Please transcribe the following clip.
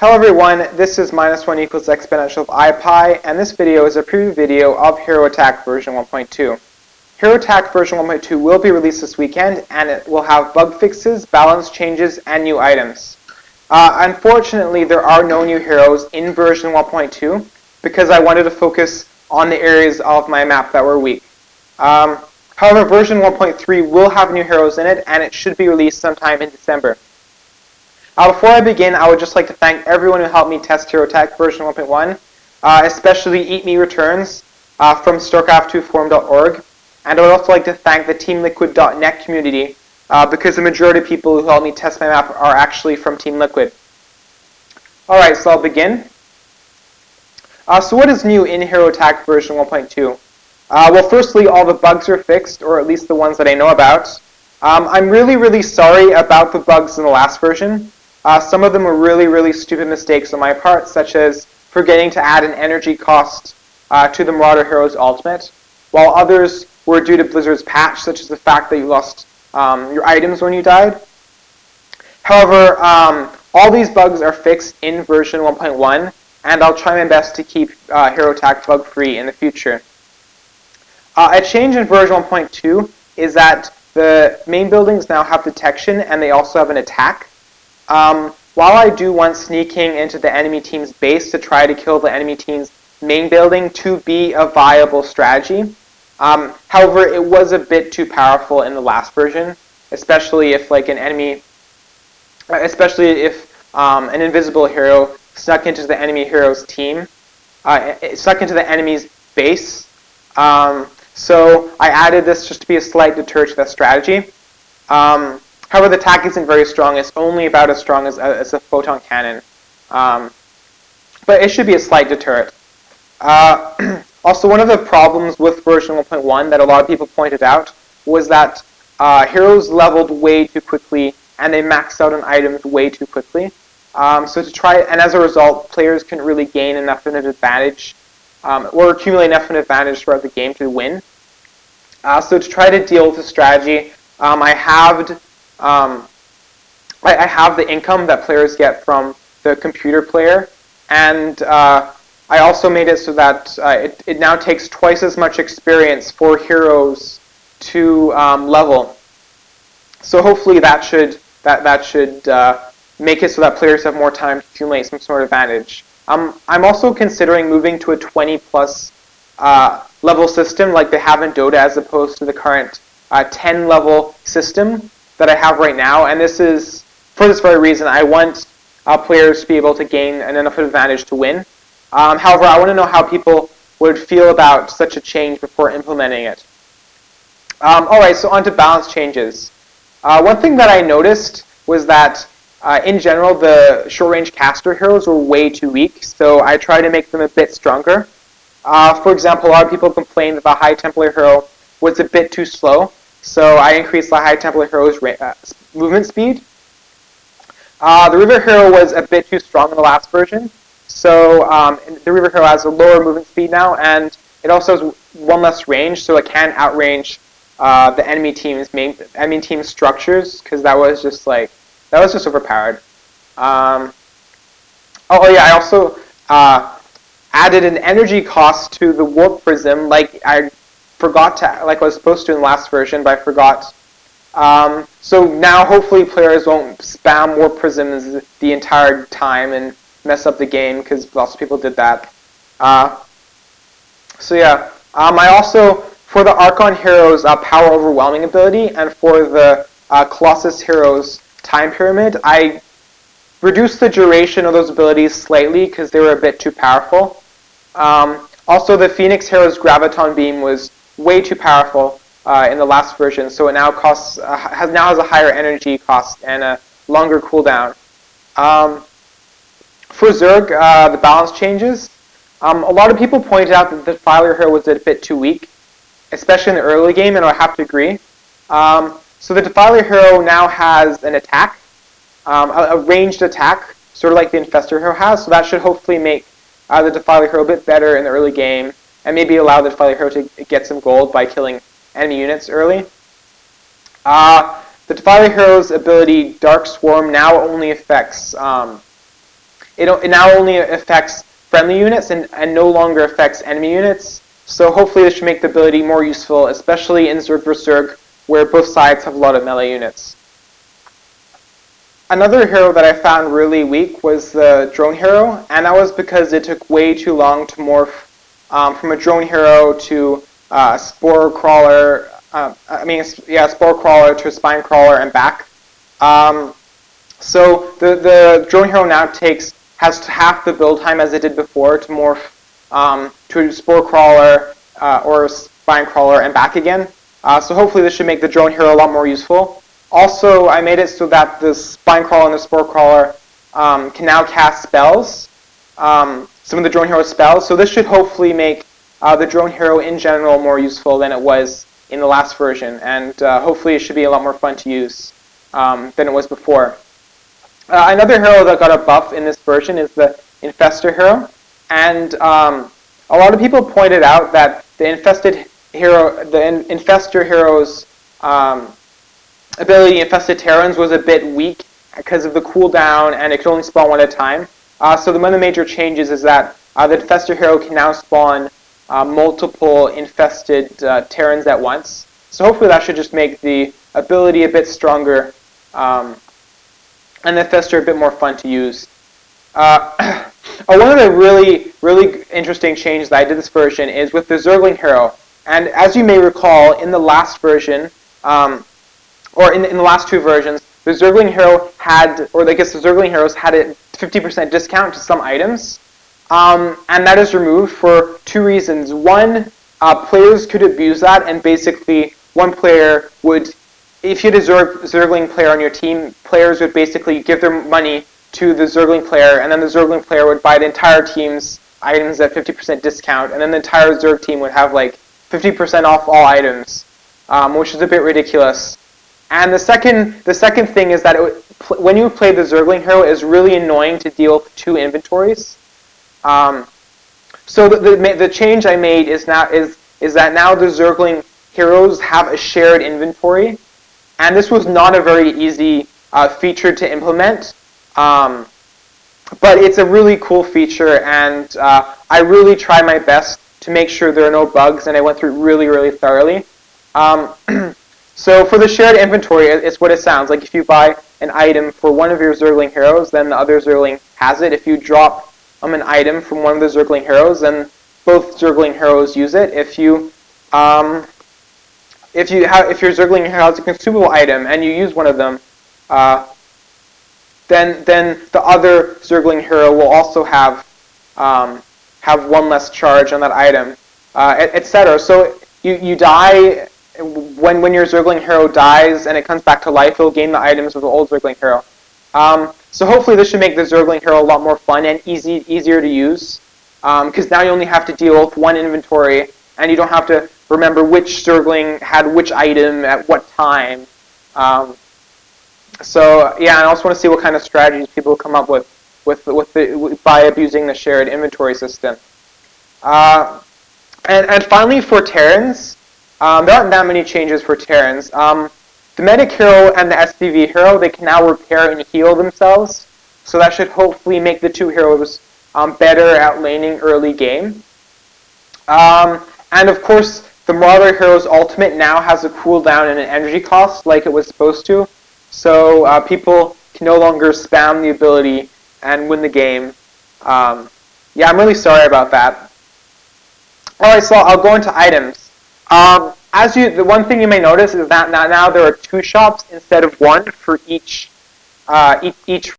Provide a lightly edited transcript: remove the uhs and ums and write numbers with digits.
Hello everyone, this is -1 equals exponential of IPy, and this video is a preview video of Hero Attack version 1.2. Hero Attack version 1.2 will be released this weekend, and it will have bug fixes, balance changes, and new items. Unfortunately, there are no new heroes in version 1.2 because I wanted to focus on the areas of my map that were weak. However, version 1.3 will have new heroes in it, and it should be released sometime in December. Before I begin, I would just like to thank everyone who helped me test Hero Attack version 1.1, especially Eat Me Returns from StarCraft2forum.org, and I would also like to thank the TeamLiquid.net community because the majority of people who helped me test my map are actually from Team Liquid. Alright, so I'll begin. So what is new in Hero Attack version 1.2? Well, firstly, all the bugs are fixed, or at least the ones that I know about. I'm really sorry about the bugs in the last version. Some of them were really stupid mistakes on my part, such as forgetting to add an energy cost to the Marauder Hero's ultimate, while others were due to Blizzard's patch, such as the fact that you lost your items when you died. However, all these bugs are fixed in version 1.1, and I'll try my best to keep Hero Attack bug-free in the future. A change in version 1.2 is that the main buildings now have detection, and they also have an attack. While I do want sneaking into the enemy team's base to try to kill the enemy team's main building to be a viable strategy, however, it was a bit too powerful in the last version, especially if an invisible hero snuck into the enemy hero's team, snuck into the enemy's base. So I added this just to be a slight deterrent to that strategy. However, the attack isn't very strong. It's only about as strong as a photon cannon. But it should be a slight deterrent. Also, one of the problems with version 1.1 that a lot of people pointed out was that heroes leveled way too quickly and they maxed out on items way too quickly. And as a result, players couldn't really gain enough of an advantage or accumulate enough of an advantage throughout the game to win. So to try to deal with the strategy, I halved the income that players get from the computer player, and I also made it so that it now takes twice as much experience for heroes to level. So hopefully that should make it so that players have more time to accumulate some sort of advantage. I'm also considering moving to a 20+ level system like they have in Dota, as opposed to the current 10 level system that I have right now. And this is for this very reason. I want players to be able to gain enough advantage to win. However, I want to know how people would feel about such a change before implementing it. Alright, so on to balance changes. One thing that I noticed was that in general, the short-range caster heroes were way too weak, so I tried to make them a bit stronger. For example, a lot of people complained that the High Templar hero was a bit too slow, so I increased the High Templar hero's movement speed. The River hero was a bit too strong in the last version, so the River hero has a lower movement speed now, and it also has one less range, so it can outrange the enemy team's structures, because that was just overpowered. I also added an energy cost to the warp prism, like I was supposed to in the last version, but I forgot. So now hopefully players won't spam warp prisms the entire time and mess up the game, because lots of people did that. I also, for the Archon hero's power overwhelming ability, and for the Colossus hero's time pyramid, I reduced the duration of those abilities slightly because they were a bit too powerful. Also, the Phoenix hero's graviton beam was way too powerful in the last version, so it now has a higher energy cost and a longer cooldown. For Zerg, the balance changes. A lot of people pointed out that the Defiler hero was a bit too weak, especially in the early game, and I have to agree. So the Defiler hero now has an attack, a ranged attack, sort of like the Infestor hero has, so that should hopefully make the Defiler hero a bit better in the early game, and maybe allow the Defiler hero to get some gold by killing enemy units early. The Defiler hero's ability, Dark Swarm, now only affects it now only affects friendly units and no longer affects enemy units. So hopefully this should make the ability more useful, especially in Zerg vs. Zerg, where both sides have a lot of melee units. Another hero that I found really weak was the drone hero, and that was because it took way too long to morph from a drone hero to spore crawler. Spore crawler to spine crawler and back. So the drone hero now has half the build time as it did before to morph to a spore crawler or a spine crawler and back again. So hopefully this should make the drone hero a lot more useful. Also, I made it so that the spine crawler and the spore crawler can now cast spells, some of the drone hero spells. So this should hopefully make the drone hero in general more useful than it was in the last version, and hopefully it should be a lot more fun to use than it was before. Another hero that got a buff in this version is the Infestor hero, and a lot of people pointed out that the Infestor hero's ability, Infested Terrans, was a bit weak because of the cooldown, and it could only spawn one at a time. So one of the major changes is that the Infestor hero can now spawn multiple infested Terrans at once. So hopefully that should just make the ability a bit stronger and the Infestor a bit more fun to use. One of the really interesting changes that I did this version is with the Zergling hero. And as you may recall, in the last version, or in the last two versions, the Zergling hero had, or I guess the Zergling heroes had a 50% discount to some items. And that is removed for two reasons. One, players could abuse that, and basically one player would, if you had a Zergling player on your team, players would basically give their money to the Zergling player, and then the Zergling player would buy the entire team's items at 50% discount, and then the entire Zerg team would have like 50% off all items, which is a bit ridiculous. And the second thing is that when you play the Zergling hero, it's really annoying to deal with two inventories. So the change I made is that now the Zergling heroes have a shared inventory, and this was not a very easy feature to implement, but it's a really cool feature, and I really tried my best to make sure there are no bugs, and I went through it really thoroughly. So for the shared inventory, it's what it sounds like. If you buy an item for one of your Zergling heroes, then the other Zergling has it. If you drop an item from one of the Zergling heroes, then both Zergling heroes use it. If your Zergling hero has a consumable item and you use one of them, then the other Zergling hero will also have one less charge on that item, etc. So you die. When your Zergling hero dies and it comes back to life, it'll gain the items of the old Zergling hero. So hopefully this should make the Zergling hero a lot more fun and easier to use, because now you only have to deal with one inventory, and you don't have to remember which Zergling had which item at what time. So yeah, and I also want to see what kind of strategies people come up with by abusing the shared inventory system. And finally, for Terrans, there aren't that many changes for Terrans. The Medic hero and the SPV hero, they can now repair and heal themselves, so that should hopefully make the two heroes better at laning early game. And of course, the Marauder hero's ultimate now has a cooldown and an energy cost like it was supposed to, so people can no longer spam the ability and win the game. Yeah, I'm really sorry about that. Alright, so I'll go into items. The one thing you may notice is that now there are two shops instead of one for each